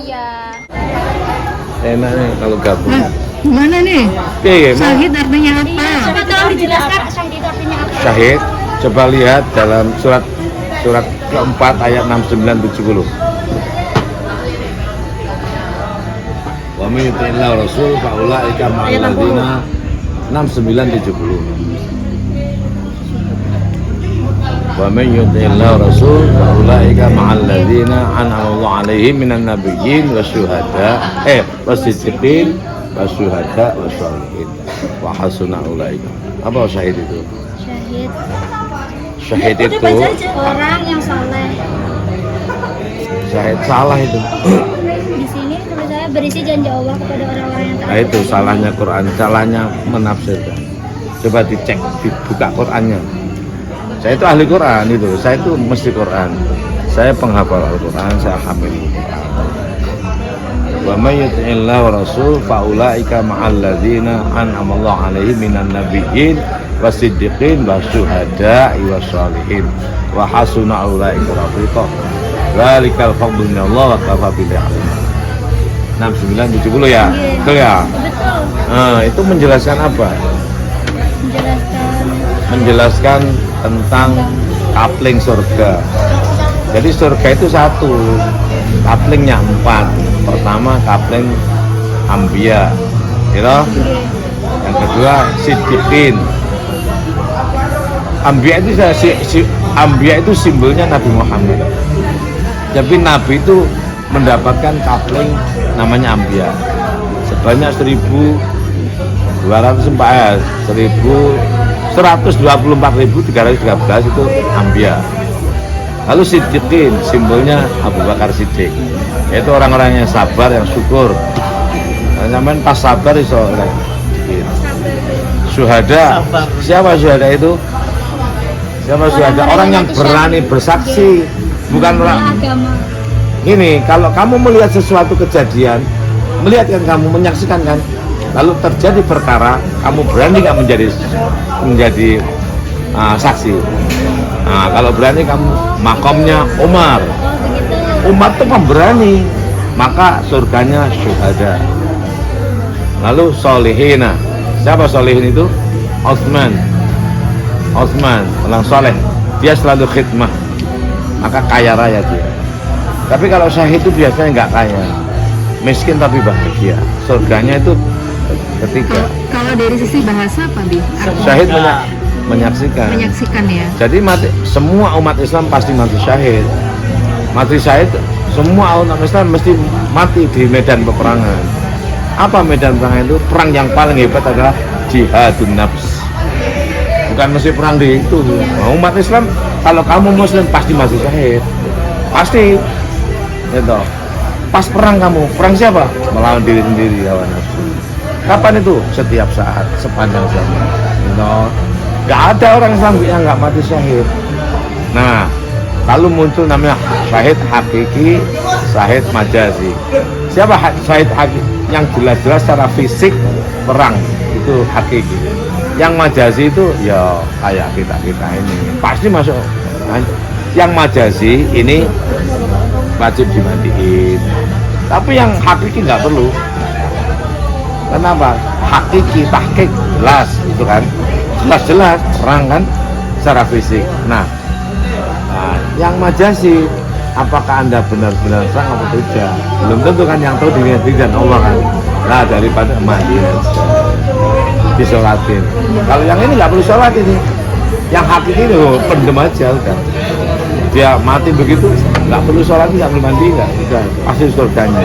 Iya. Enak nih kalau gabung. Nah, gimana nih? Oke, Syahid artinya apa? Coba tolong dijelaskan syahid itu artinya apa? Syahid, coba lihat dalam surat keempat ayat 69-70. Wa may yuti'illah rasul fa ulaika ma'al ladzina 69-70. Wa may yuti'illah rasul fa ulaika ma'al ladzina an'ama Allah 'alaihim minan nabiyyin wasyuhada wasiddiqin wasyuhada wasyolihin wa hasuna ulaika. Apa syahid itu? Syahid. Syahid itu Orang yang saleh. syahid salah itu. Di sini tulisannya berisi janji Allah kepada orang-orang yang taat. Nah itu salahnya Quran, salahnya menafsirkan. Coba dicek, dibuka Qurannya. Saya itu ahli Quran itu, saya itu mesti Quran. Saya penghafal Al-Quran, saya hamil Quran. Wa may yuti'illah wa rasul fa ulaika ma'al ladzina an'ama Allah 'alaihim minan nabiyyin wasiddiqin wasyuhada'i wasyolihin wa hasuna ulaika rafiqa. Dzalikal fadlu minallah wa kafa billahi alim. 69-70 ya? Betul ya? Betul. Nah, itu menjelaskan apa? Menjelaskan tentang kapling surga. Jadi surga itu satu, kaplingnya 4. Pertama kapling Anbiya, gitu. Yang kedua Siddiqin. Anbiya itu Anbiya itu simbolnya Nabi Muhammad. Tapi Nabi itu mendapatkan kapling namanya Anbiya sebanyak 124.313 itu Anbiya. Lalu Siddiqin simbolnya Abu Bakar Siddiq, yaitu orang-orang yang sabar, yang syukur. Namanya pas sabar iso syuhada. Siapa syuhada itu? Siapa syuhada? Orang yang berani bersaksi, bukan orang agama. ini. Kalau kamu melihat sesuatu kejadian, melihat kan, kamu menyaksikan kan, lalu terjadi perkara, kamu berani nggak menjadi saksi? Nah, kalau berani kamu makomnya Umar. Umar itu pemberani, maka surganya syuhada. Lalu solihina. Siapa solihin itu? Utsman, orang soleh. Dia selalu khidmah, maka kaya raya dia. Tapi kalau syahid itu biasanya nggak kaya, miskin tapi bahagia. Surganya itu ketiga. Kalau dari sisi bahasa apa, Bi? Syahid menyaksikan. Menyaksikan ya. Jadi semua umat Islam pasti mati syahid. Mati syahid, semua umat Islam mesti mati di medan peperangan. Apa medan perang itu? Perang yang paling hebat adalah jihadun nafs. Bukan mesti perang di itu. Nah, umat Islam, kalau kamu Muslim pasti mati syahid. Pasti. Gitu. Pas perang kamu, perang siapa? Melawan diri sendiri, lawan nafsu. Kapan itu? Setiap saat, sepanjang zaman. Gitu. Gak ada orang Islam yang nggak mati syahid. Nah, lalu muncul namanya syahid hakiki, syahid majazi. Siapa syahid hakiki? Yang jelas-jelas secara fisik perang itu hakiki. Yang majazi itu ya kayak kita ini pasti masuk. Yang majazi ini wajib dimandiin. Tapi yang hakiki nggak perlu. Kenapa? Hakiki, tahqiq jelas itu kan. Jelas perang kan secara fisik. Nah, yang majazi, apakah Anda benar-benar perang atau tidak? Belum tentu kan, yang tahu diri dan Allah kan. Nah, daripada mati disolatin. Kalau yang ini nggak perlu sholat ini. Yang hakiki itu pendem aja udah. Dia mati begitu, nggak perlu sholat, nggak perlu mandi, nggak, udah pasti surganya.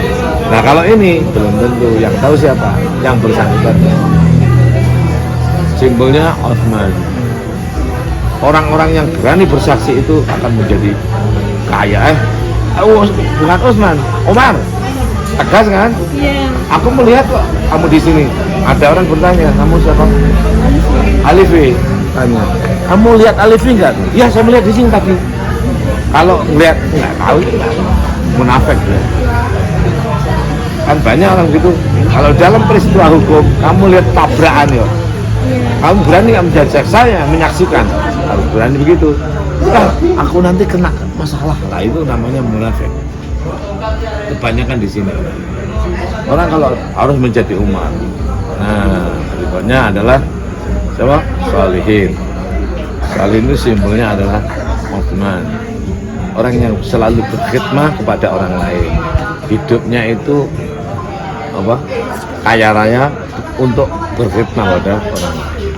Nah, kalau ini belum tentu. Yang tahu siapa? Yang bersangkutan. Simbolnya Utsman. Orang-orang yang berani bersaksi itu akan menjadi kaya. Bukan Utsman, Umar. Tegas kan? Iya. Aku melihat kok kamu di sini. Ada orang bertanya, kamu siapa? Alifi. Tanya, kamu lihat Alifi enggak? Iya, saya melihat di sini tadi. Kalau melihat nggak tahu itu munafik ya. Kan banyak orang gitu. Kalau dalam peristiwa hukum, kamu lihat tabrakan ya. Kamu berani nggak menjadi saya menyaksikan? Kalau berani begitu, aku nanti kena masalah. Nah, itu namanya munafik. kebanyakan di sini. Orang kalau harus menjadi umat, nah berikutnya adalah siapa? Sholihin. Sholihin itu simbolnya adalah Uthman, orang yang selalu berkhidmah kepada orang lain. Hidupnya itu apa? Kaya raya untuk berkhidmah pada orang lain.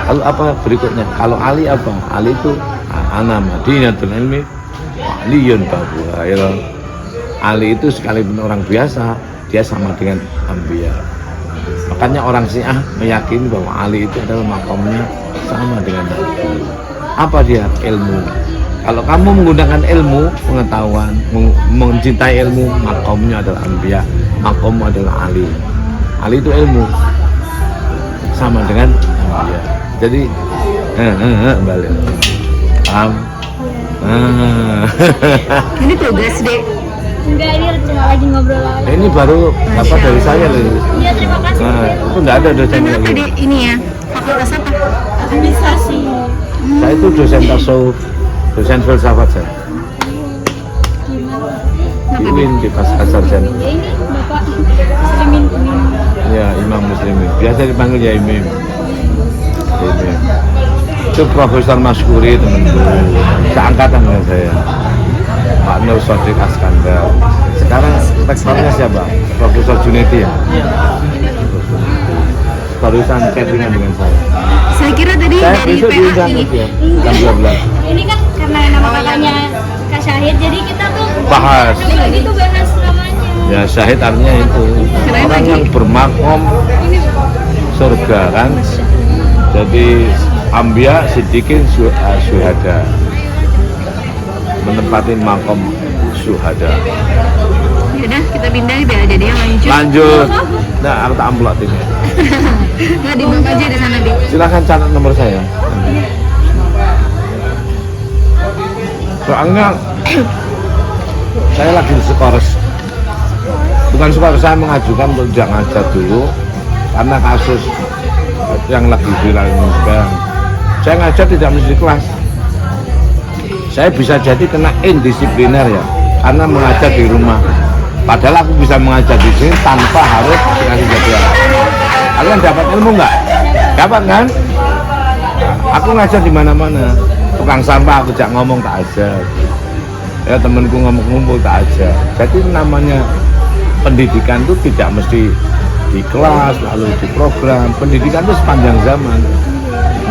Lalu apa berikutnya? Kalau Ali apa? Ali itu ana madinatul ilmi aliyun babuha. Ya. Ali itu sekalipun orang biasa, dia sama dengan Anbiya. Makanya orang Syiah meyakini bahwa Ali itu adalah makamnya sama dengan Nabi. Apa dia? Ilmu. Kalau kamu menggunakan ilmu, pengetahuan, mencintai ilmu, makamnya adalah Anbiya, makammu adalah Ali. Ali itu ilmu, sama dengan Anbiya. Jadi, balik. Paham? Ini tugas, Dek. Enggak, ini cuma lagi ngobrol aja. Ini baru dapat dari saya loh. Iya, terima kasih. Nah, itu enggak ada dosen Karena apa, lagi. Dek? Ini ya, fakultas apa? Administrasi. Saya itu dosen tasawuf, dosen filsafat saya. Gimana? Di UIN di Pasar Sarjana. Ya ini Bapak Muslimin Kuning. Ya, Imam Muslimin. Biasa dipanggil ya Imam. Imam. Itu Profesor Maskuri temanku, seangkatan dengan saya. Pak Nur Sodik Askandar. Sekarang rektornya siapa? Profesor Junedi ya? Barusan cateringan dengan saya. Saya kira tadi Saya dari besok diundang PAI. ya, jam 12. Ini kan karena nama kakaknya Kak Syahid, jadi kita tuh Bahas. itu bahas namanya. Ya, syahid artinya itu orang yang bermakom surga kan. Jadi Anbiya, Siddiqin, Syuhada, menempati makom syuhada. Yaudah, kita pindah biar aja dia lanjut. Lanjut. Nah, aku tak amplop ini. Nggak di bawah aja di sana, Dek. Silahkan catat nomor saya. Soalnya saya lagi skors. Bukan skors, saya mengajukan untuk jangan ngajar dulu karena kasus yang lagi viral ini sekarang. Saya ngajar tidak mesti di kelas. Saya bisa jadi kena indisipliner ya, karena mengajar di rumah. Padahal aku bisa mengajar di sini tanpa harus dikasih jadwal. Kalian dapat ilmu nggak? Dapat kan? Aku ngajar di mana-mana. Tukang sampah aku jak ngomong tak ajar. Ya temanku ngomong ngumpul tak ajar. Jadi namanya pendidikan itu tidak mesti di kelas lalu di program. Pendidikan itu sepanjang zaman.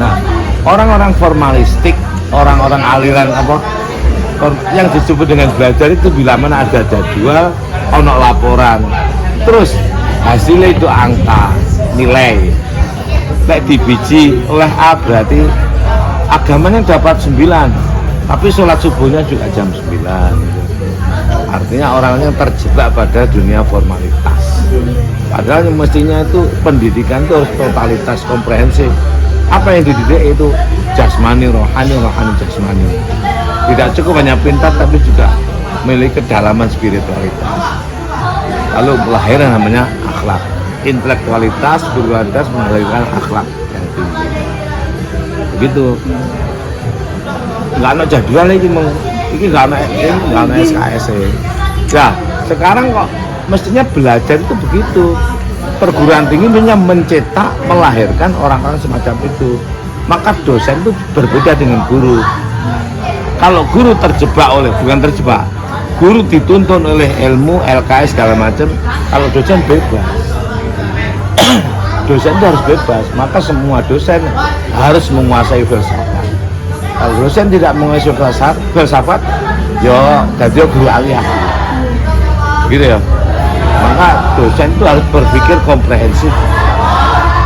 Nah, orang-orang formalistik, orang-orang aliran apa yang disebut dengan belajar itu bila mana ada jadwal, ono laporan, terus hasilnya itu angka, nilai. Nek dibiji oleh A berarti agamanya dapat 9, tapi sholat subuhnya juga jam 9. Artinya orangnya terjebak pada dunia formalitas. Padahal yang mestinya itu pendidikan itu harus totalitas, komprehensif. Apa yang dididik itu jasmani, rohani, rohani, jasmani. Tidak cukup hanya pintar, tapi juga memiliki kedalaman spiritualitas. Lalu melahirkan namanya akhlak. Intelektualitas, spiritualitas melahirkan akhlak yang tinggi. Begitu. Nggak ada jadwal ini, ini nggak ada SKS. Ya, sekarang kok mestinya belajar itu begitu. Perguruan tinggi mencetak, melahirkan orang-orang semacam itu. Maka dosen itu berbeda dengan guru. Kalau guru terjebak bukan terjebak, guru dituntun oleh ilmu, LKS segala macam. Kalau dosen bebas. Dosen itu harus bebas. Maka semua dosen harus menguasai filsafat. Kalau dosen tidak menguasai filsafat, jadi guru aliyah. Gitu ya. Maka dosen itu harus berpikir komprehensif.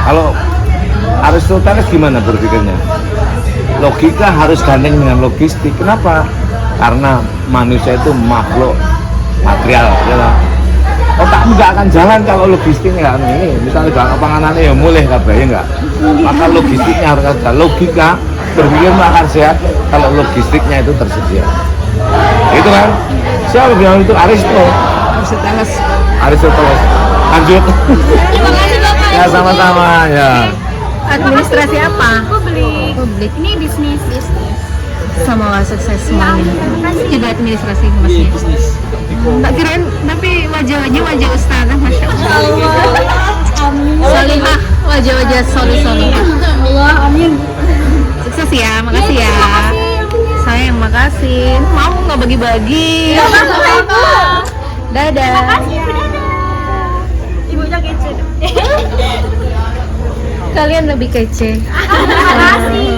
Kalau Aristoteles gimana berpikirnya? Logika harus gandeng dengan logistik. Kenapa? Karena manusia itu makhluk material. Ya. Otakmu nggak akan jalan kalau logistiknya nggak ini. Misalnya jalan panganannya ya mulai kabeh ya nggak. Maka logistiknya harus ada. Logika berpikir akan sehat kalau logistiknya itu tersedia. Itu kan? Siapa bilang itu? Aristoteles. Lanjut. Terima kasih Bapak. Ya sama-sama ya. Administrasi apa? Publik. Ini bisnis. Semoga sukses semuanya. Juga administrasi masnya. Tak kirain, tapi wajah-wajah wajah ustazah, masya Allah. Amin. Solihah, wajah-wajah solihah. Allah, amin. Sukses ya, makasih ya. Sayang, makasih. Mau nggak bagi-bagi? Dadah. Ibunya kece. Kalian lebih kece. Makasih.